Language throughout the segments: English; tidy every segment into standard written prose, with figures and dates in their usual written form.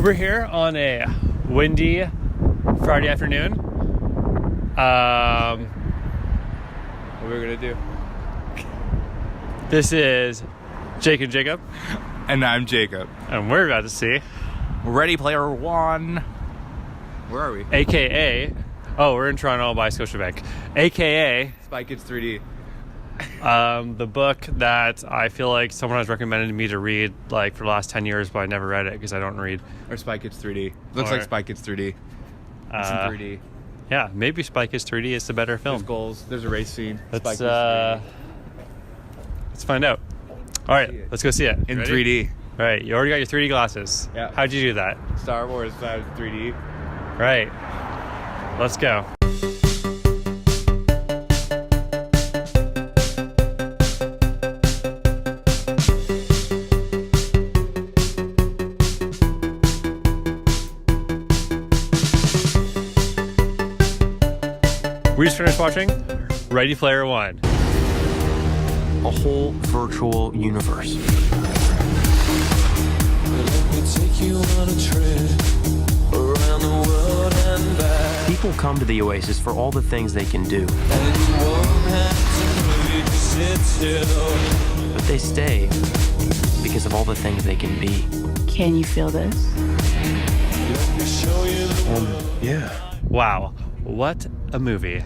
We're here on a windy Friday afternoon. What are we gonna do? This is Jake and Jacob. And I'm Jacob. And we're about to see Ready Player One. Where are we? AKA, we're in Toronto by Scotiabank. AKA Spy Kids 3D. The book that I feel like someone has recommended me to read like for the last 10 years, but I never read it because I don't read. Or Spy Kids 3D. Looks like Spy Kids 3D. It's in 3D. Yeah, maybe Spy Kids 3D is the better film. There's goals. There's a race scene. Let's find out. All right, let's go see it. In Ready? 3D. All right, you already got your 3D glasses. Yeah. How'd you do that? Star Wars 3D. Right. Let's go. We just finished watching Ready Player One. A whole virtual universe. People come to the Oasis for all the things they can do. But they stay because of all the things they can be. Can you feel this? Yeah. Wow, what a movie.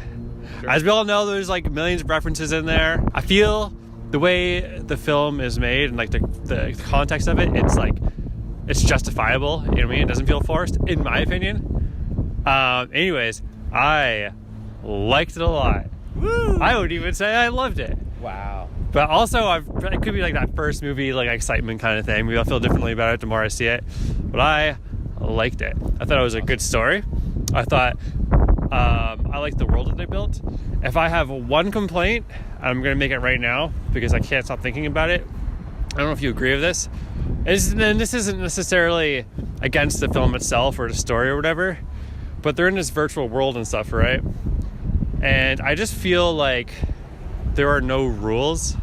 As we all know, there's like millions of references in there. I feel the way the film is made and like the context of it, it's justifiable. You know what I mean? It doesn't feel forced, in my opinion. Anyways, I liked it a lot. Woo! I would even say I loved it. Wow. But also, it could be like that first movie, like excitement kind of thing. Maybe I'll feel differently about it the more I see it. But I liked it. I thought it was a good story. I thought I liked the world that they built. If I have one complaint, I'm going to make it right now because I can't stop thinking about it. I don't know if you agree with this. And this isn't necessarily against the film itself or the story or whatever, but they're in this virtual world and stuff, right? And I just feel like there are no rules,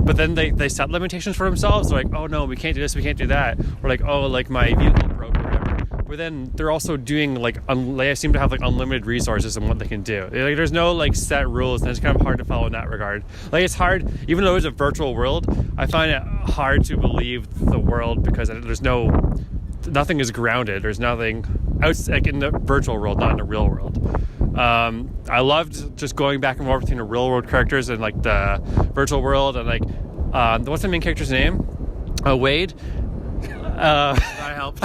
but then they set limitations for themselves. They're like, oh no, we can't do this, we can't do that. Or like, oh, like my vehicle broke or whatever. But then they're also doing like, they seem to have like unlimited resources and what they can do. Like, there's no like set rules, and it's kind of hard to follow in that regard. Like it's hard, even though it's a virtual world, I find it hard to believe the world because there's nothing is grounded. There's nothing outside, like in the virtual world, not in the real world. I loved just going back and forth between the real world characters and like the virtual world, and like what's the main character's name? Wade. That helped.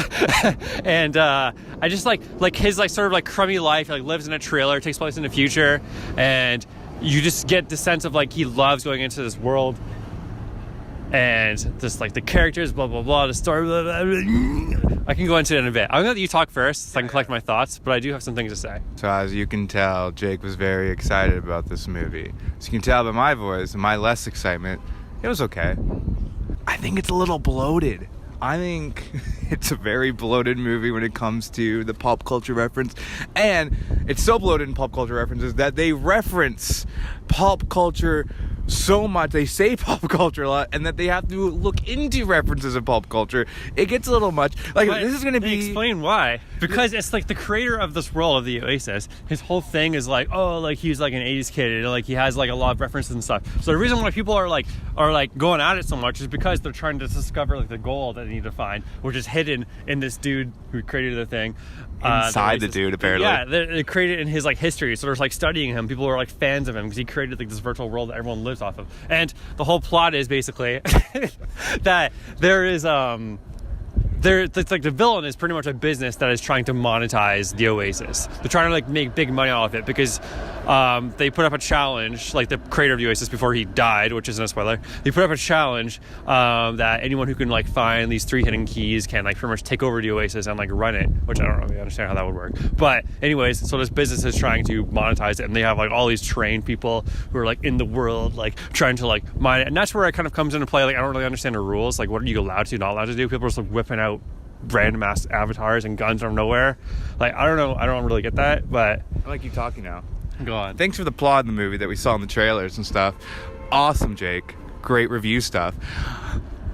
And I just like his like sort of like crummy life. He like lives in a trailer, takes place in the future, and you just get the sense of like he loves going into this world, and just like the characters, blah blah blah, the story. Blah, blah, blah. I can go into it in a bit. I'm gonna let you talk first, so I can collect my thoughts. But I do have some things to say. So as you can tell, Jake was very excited about this movie. As you can tell by my voice and my less excitement, it was okay. I think it's a little bloated. I think it's a very bloated movie when it comes to the pop culture reference. And it's so bloated in pop culture references that they reference pop culture so much. They say pop culture a lot, and that they have to look into references of pop culture. It gets a little much. Like, But this is going to be... Explain why. Because it's like the creator of this world of the Oasis, his whole thing is like, oh, like he's like an 80s kid, and like he has like a lot of references and stuff. So the reason why people are like going at it so much is because they're trying to discover like the gold that they need to find, which is hidden in this dude who created the thing. Inside the dude, apparently. Yeah, they created in his like history, so there's like studying him. People are like fans of him because he created like this virtual world that everyone lives off of. And the whole plot is basically that there is it's like the villain is pretty much a business that is trying to monetize the Oasis. They're trying to like make big money off it because they put up a challenge, like the creator of the Oasis before he died, which isn't a spoiler. They put up a challenge that anyone who can like find these 3 hidden keys can like pretty much take over the Oasis and like run it, which I don't really understand how that would work. But anyways, so this business is trying to monetize it, and they have like all these trained people who are like in the world, like trying to like mine it. And that's where it kind of comes into play. Like I don't really understand the rules. Like what are you allowed to, not allowed to do? People are just like whipping out random ass avatars and guns from nowhere. Like I don't know, I don't really get that, but I like you talking now. Go on. Thanks for the plot in the movie that we saw in the trailers and stuff. Awesome, Jake. Great review stuff.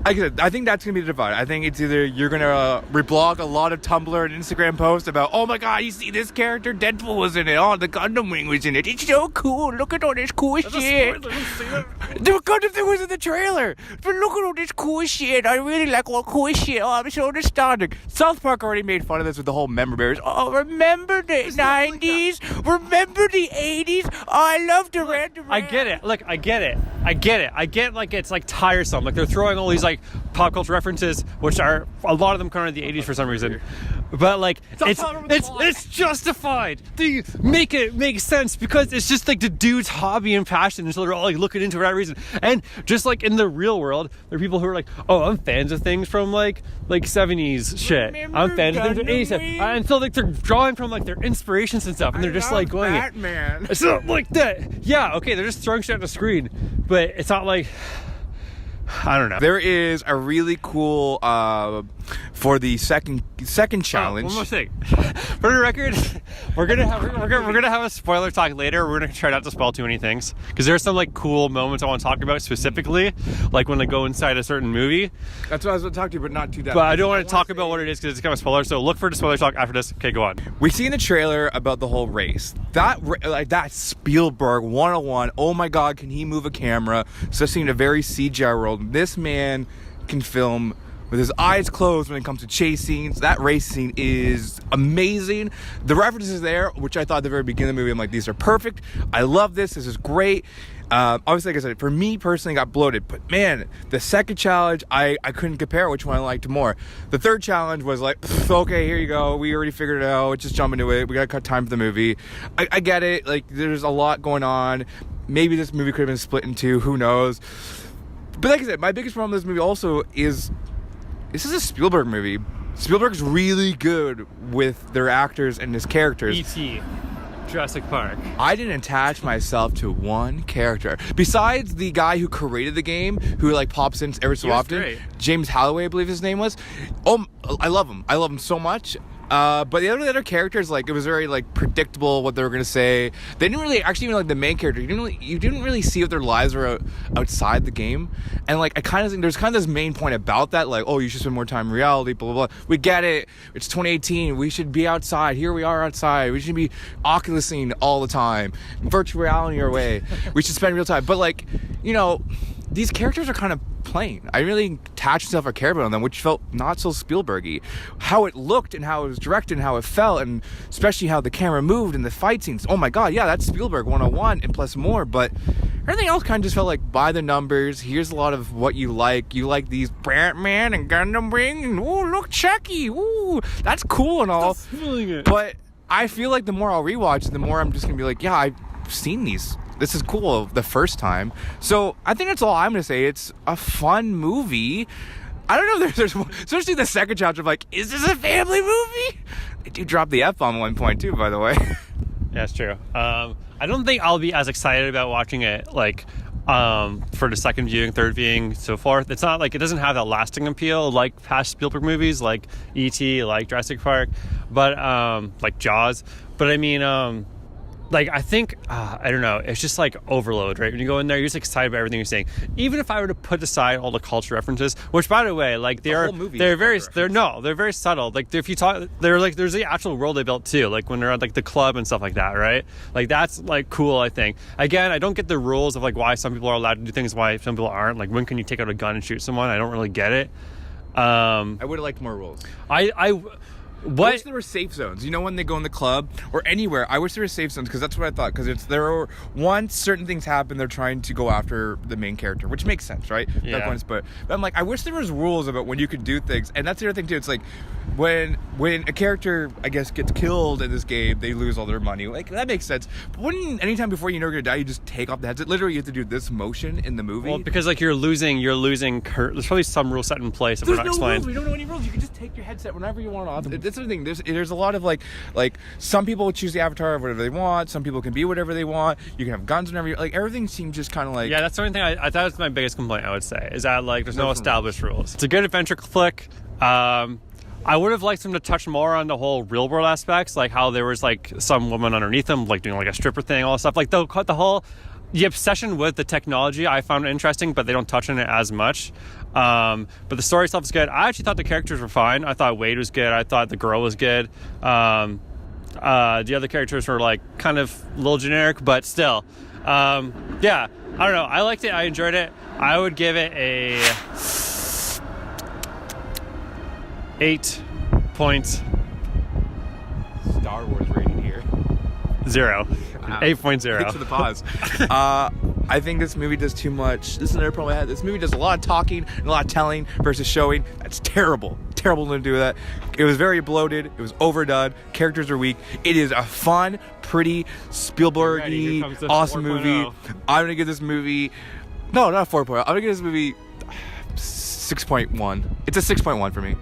I think that's gonna be the divide. I think it's either you're gonna reblog a lot of Tumblr and Instagram posts about, oh my god, you see this character, Deadpool was in it, oh the Gundam Wing was in it, it's so cool, look at all this cool shit. The Gundam thing was in the trailer, but look at all this cool shit. I really like all cool shit. Oh, I'm so nostalgic. South Park already made fun of this with the whole member berries. Oh, remember the 90s? Remember the 80s? Oh, I love Duran Duran. I get it. Look, I get it. I get like it's like tiresome. Like they're throwing all these like pop culture references, which are a lot of them come out of the 80s for some reason. But like it's justified. They make it make sense because it's just like the dude's hobby and passion, and so they're all like looking into it for that reason. And just like in the real world, there are people who are like, oh, I'm fans of things from like 70s shit. I'm fans of things from 80s stuff. And so like they're drawing from like their inspirations and stuff, and they're just like going Batman. It's not like that. Yeah, okay, they're just throwing shit at the screen, but it's not like, I don't know. There is a really cool for the second challenge. One more thing. For the record, we're gonna have a spoiler talk later. We're gonna try not to spoil too many things because there's some like cool moments I want to talk about specifically, like when they go inside a certain movie. That's what I was going to talk to you, but not too that. But I don't want to talk about what it is because it's kind of a spoiler. So look for the spoiler talk after this. Okay, go on. We see in the trailer about the whole race. That Spielberg 101. Oh my God, can he move a camera? Especially in a very CGI world. This man can film with his eyes closed when it comes to chase scenes. That race scene is amazing. The references there, which I thought at the very beginning of the movie, I'm like, these are perfect. I love this. This is great. Obviously, like I said, for me personally, got bloated. But man, the second challenge, I couldn't compare which one I liked more. The third challenge was like, okay, here you go. We already figured it out. Let's just jump into it. We got to cut time for the movie. I get it. Like, there's a lot going on. Maybe this movie could have been split in two. Who knows? But like I said, my biggest problem with this movie also is this is a Spielberg movie. Spielberg's really good with their actors and his characters. E.T. Jurassic Park. I didn't attach myself to one character. Besides the guy who created the game, who like pops in every so often. Great. James Holloway, I believe his name was. Oh, I love him. I love him so much. But the other characters, like, it was very like predictable what they were gonna say. They didn't really, actually, even like the main character, you didn't really see what their lives were outside the game. And like, I kind of think there's kind of this main point about that, like, oh, you should spend more time in reality, blah blah blah. We get it. It's 2018. We should be outside. Here we are outside. We should be Oculusing all the time, virtual reality our way. We should spend real time. But like, you know, these characters are kind of plain. I really attached myself or cared about them, which felt not so Spielbergy. How it looked and how it was directed and how it felt, and especially how the camera moved and the fight scenes. Oh my God, yeah, that's Spielberg 101 and plus more. But everything else kind of just felt like by the numbers. Here's a lot of what you like. You like these Batman and Gundam Wing, and ooh, look, Chucky. Ooh, that's cool and all. But I feel like the more I'll rewatch it, the more I'm just gonna be like, yeah, I've seen these. This is cool the first time. So I think that's all I'm going to say. It's a fun movie. I don't know if there's especially the second chapter of like, is this a family movie? They do drop the F-bomb at one point too, by the way. Yeah, it's true. I don't think I'll be as excited about watching it like for the second viewing, third viewing, so forth. It's not like, it doesn't have that lasting appeal like past Spielberg movies like E.T., like Jurassic Park, but like Jaws. But I mean, like, I think, I don't know, it's just like overload, right? When you go in there, you're just excited about everything you're seeing. Even if I were to put aside all the culture references, which, by the way, like, they're very subtle. Like, if you talk, they're like, there's the actual world they built too, like when they're at like the club and stuff like that, right? Like, that's like cool, I think. Again, I don't get the rules of like why some people are allowed to do things, why some people aren't. Like, when can you take out a gun and shoot someone? I don't really get it. I would have liked more rules. I wish there were safe zones. You know, when they go in the club or anywhere, I wish there were safe zones, because that's what I thought. Because once certain things happen, they're trying to go after the main character, which makes sense, right? Yeah. But I'm like, I wish there was rules about when you could do things. And that's the other thing too. It's like when a character, I guess, gets killed in this game, they lose all their money. Like, that makes sense. But wouldn't anytime before you know you're gonna die, you just take off the headset? Literally, you have to do this motion in the movie. Well, because like you're losing. There's probably some rule set in place. If There's we're not no explained. rules. We don't know any rules. You can just take your headset whenever you want off. That's the thing. There's a lot of like some people choose the avatar of whatever they want. Some people can be whatever they want. You can have guns whenever you like. Everything seems just kind of like. Yeah, that's the only thing I thought was my biggest complaint, I would say, is that like there's no established rules. It's a good adventure flick. I would have liked them to touch more on the whole real world aspects, like how there was like some woman underneath them like doing like a stripper thing, all that stuff. Like the whole the obsession with the technology I found interesting, but they don't touch on it as much. But the story itself is good. I actually thought the characters were fine. I thought Wade was good. I thought the girl was good. The other characters were like kind of a little generic, but still. Yeah, I don't know. I liked it. I enjoyed it. I would give it a 8 point Star Wars rating here. 0. Wow. 8.0. Thanks for the pause. I think this movie does too much. This is another problem I had. This movie does a lot of talking and a lot of telling versus showing. That's terrible. Terrible to do that. It was very bloated. It was overdone. Characters are weak. It is a fun, pretty, Spielberg-y, awesome movie. I'm going to give this movie... No, not 4.0. I'm going to give this movie 6.1. It's a 6.1 for me.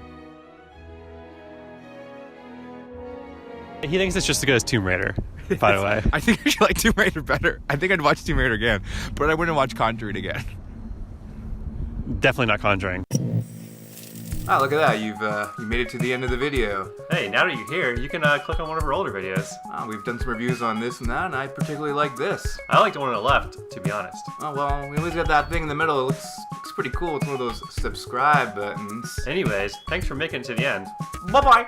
He thinks it's just as good as Tomb Raider, by the way. I think I should like Tomb Raider better. I think I'd watch Tomb Raider again, but I wouldn't watch Conjuring again. Definitely not Conjuring. Ah, look at that. You made it to the end of the video. Hey, now that you're here, you can click on one of our older videos. We've done some reviews on this and that, and I particularly like this. I liked the one on the left, to be honest. Oh, well, we always got that thing in the middle. It looks pretty cool. It's one of those subscribe buttons. Anyways, thanks for making it to the end. Bye-bye.